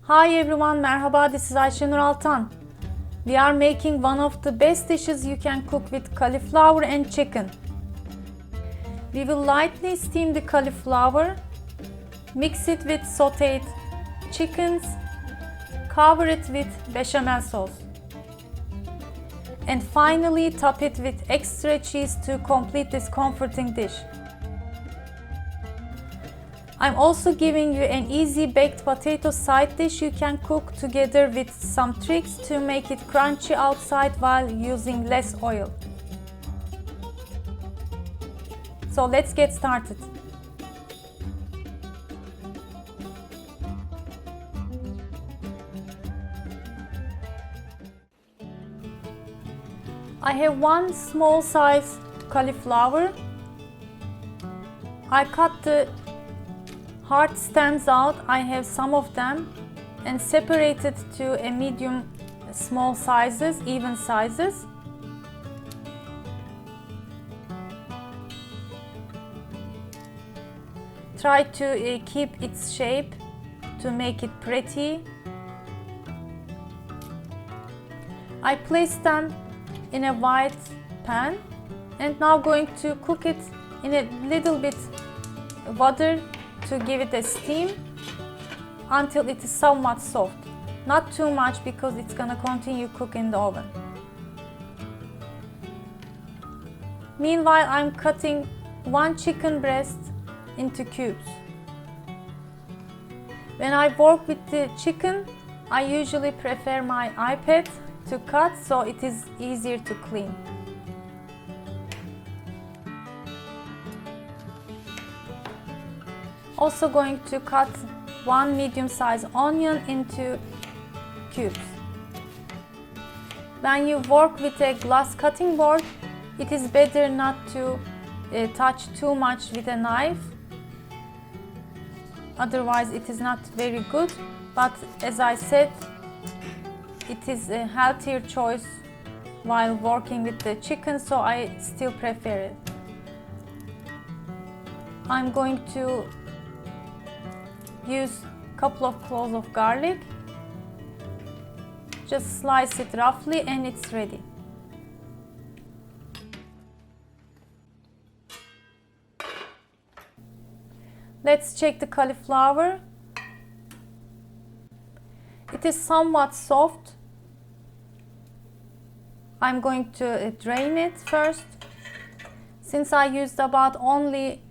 Hi everyone, merhaba, this is Ayşenur Altan. We are making one of the best dishes you can cook with cauliflower and chicken. We will lightly steam the cauliflower, mix it with sauteed chickens, cover it with bechamel sauce, and finally top it with extra cheese to complete this comforting dish. I'm also giving you an easy baked potato side dish you can cook together with some tricks to make it crunchy outside while using less oil. So let's get started. I have one small size cauliflower. I cut the hard stems out. I have some of them and separated to a medium small sizes, even sizes. Try to keep its shape to make it pretty. I placed them in a white pan and now going to cook it in a little bit water to give it a steam until it is somewhat soft. Not too much because it's gonna continue cook in the oven. Meanwhile, I'm cutting one chicken breast into cubes. When I work with the chicken, I usually prefer my iPad to cut so it is easier to clean. Also going to cut one medium-sized onion into cubes. When you work with a glass cutting board, it is better not to touch too much with a knife. Otherwise, it is not very good. But as I said, it is a healthier choice while working with the chicken, so I still prefer it. I'm going to use a couple of cloves of garlic. Just slice it roughly and it's ready. Let's check the cauliflower. It is somewhat soft. I'm going to drain it first. Since I used about only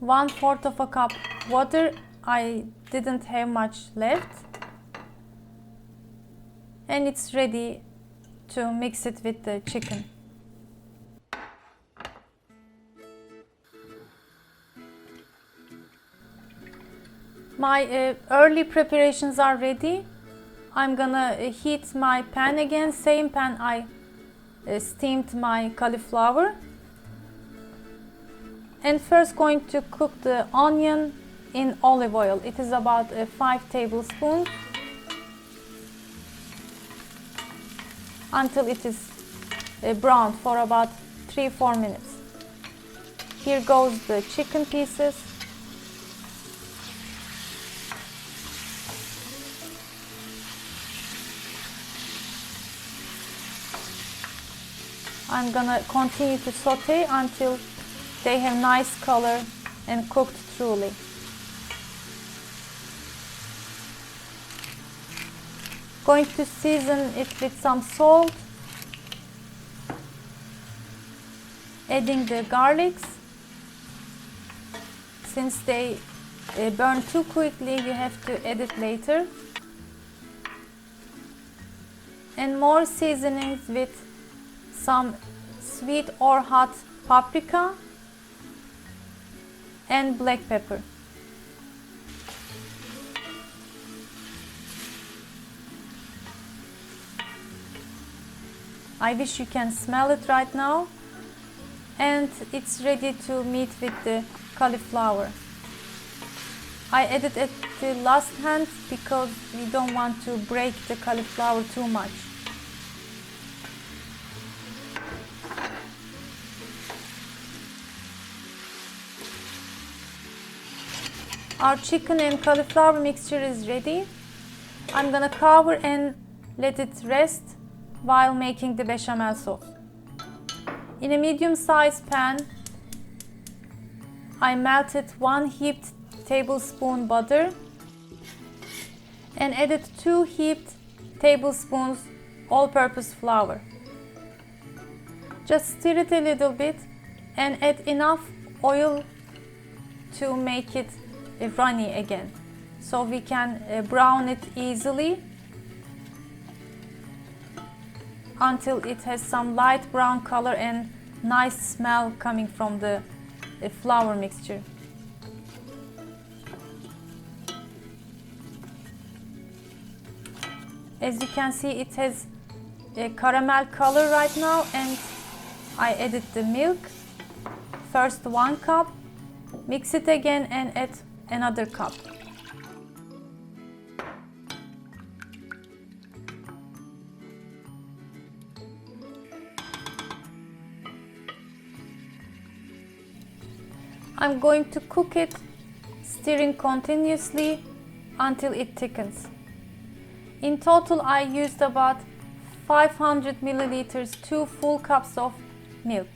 1/4 of a cup water, I didn't have much left. And it's ready to mix it with the chicken. My early preparations are ready. I'm gonna heat my pan again, same pan I steamed my cauliflower. And first going to cook the onion in olive oil. It is about 5 tablespoons until it is brown for about 3-4 minutes. Here goes the chicken pieces. I'm gonna continue to saute until they have nice color and cooked truly. Going to season it with some salt, adding the garlics. Since they burn too quickly, you have to add it later. And more seasonings with some sweet or hot paprika and black pepper. I wish you can smell it right now. And it's ready to meet with the cauliflower. I added at the last hand because we don't want to break the cauliflower too much. Our chicken and cauliflower mixture is ready. I'm gonna cover and let it rest while making the bechamel sauce. In a medium-sized pan, I melted 1 heaped tablespoon butter and added 2 heaped tablespoons all-purpose flour. Just stir it a little bit and add enough oil to make it runny again, so we can brown it easily until it has some light brown color and nice smell coming from the flour mixture. As you can see, it has a caramel color right now, and I added the milk. First 1 cup, mix it again and add another cup. I'm going to cook it, stirring continuously until it thickens. In total, I used about 500 milliliters, 2 full cups of milk.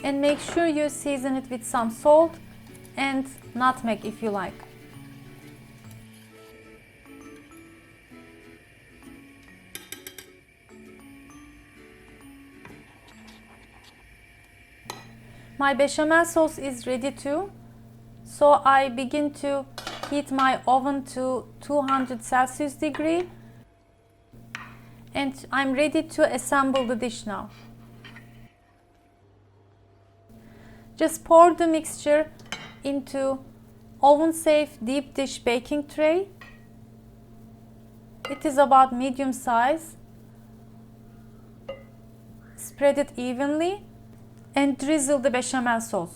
And make sure you season it with some salt and nutmeg if you like. My bechamel sauce is ready too, so I begin to heat my oven to 200 Celsius degree, and I'm ready to assemble the dish now. Just pour the mixture into oven-safe deep dish baking tray. It is about medium size. Spread it evenly and drizzle the bechamel sauce.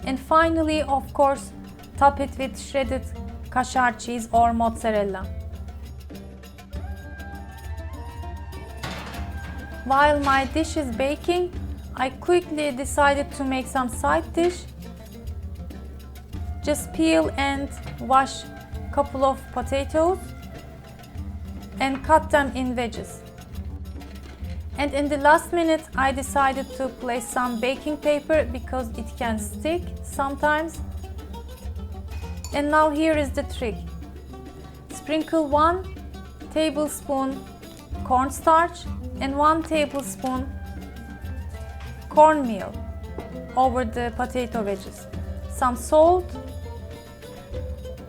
And finally, of course, top it with shredded Kaşar cheese or mozzarella. While my dish is baking, I quickly decided to make some side dish. Just peel and wash a couple of potatoes and cut them in wedges. And in the last minute, I decided to place some baking paper because it can stick sometimes. And now here is the trick. Sprinkle 1 tablespoon cornstarch and 1 tablespoon cornmeal over the potato wedges. Some salt,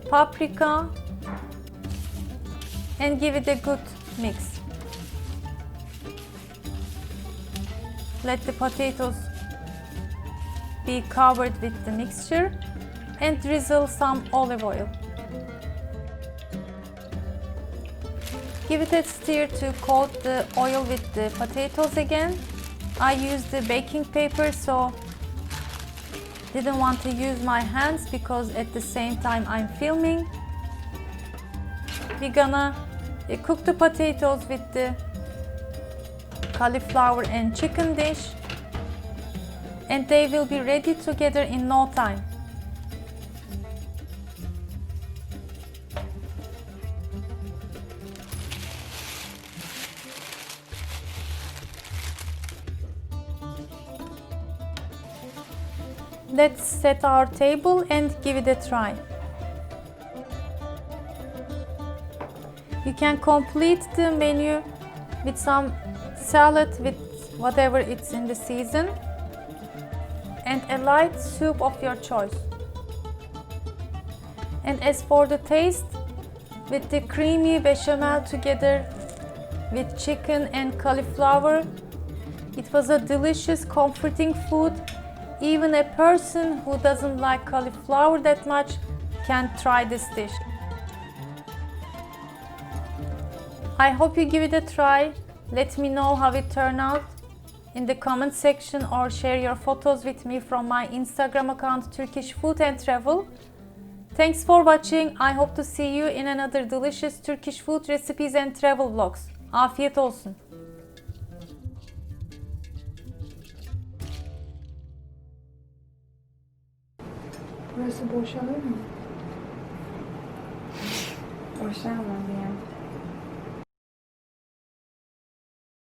paprika, and give it a good mix. Let the potatoes be covered with the mixture and drizzle some olive oil. Give it a stir to coat the oil with the potatoes again. I used the baking paper, so didn't want to use my hands because at the same time I'm filming. We're gonna cook the potatoes with the cauliflower and chicken dish, and they will be ready together in no time. Let's set our table and give it a try. You can complete the menu with some salad with whatever it's in the season and a light soup of your choice. And as for the taste, with the creamy bechamel together with chicken and cauliflower, it was a delicious, comforting food. Even a person who doesn't like cauliflower that much can try this dish. I hope you give it a try. Let me know how it turned out in the comment section or share your photos with me from my Instagram account Turkish Food and Travel. Thanks for watching. I hope to see you in another delicious Turkish food recipes and travel vlogs. Afiyet olsun. Burası boşalır mı? Boşlanmadı yani.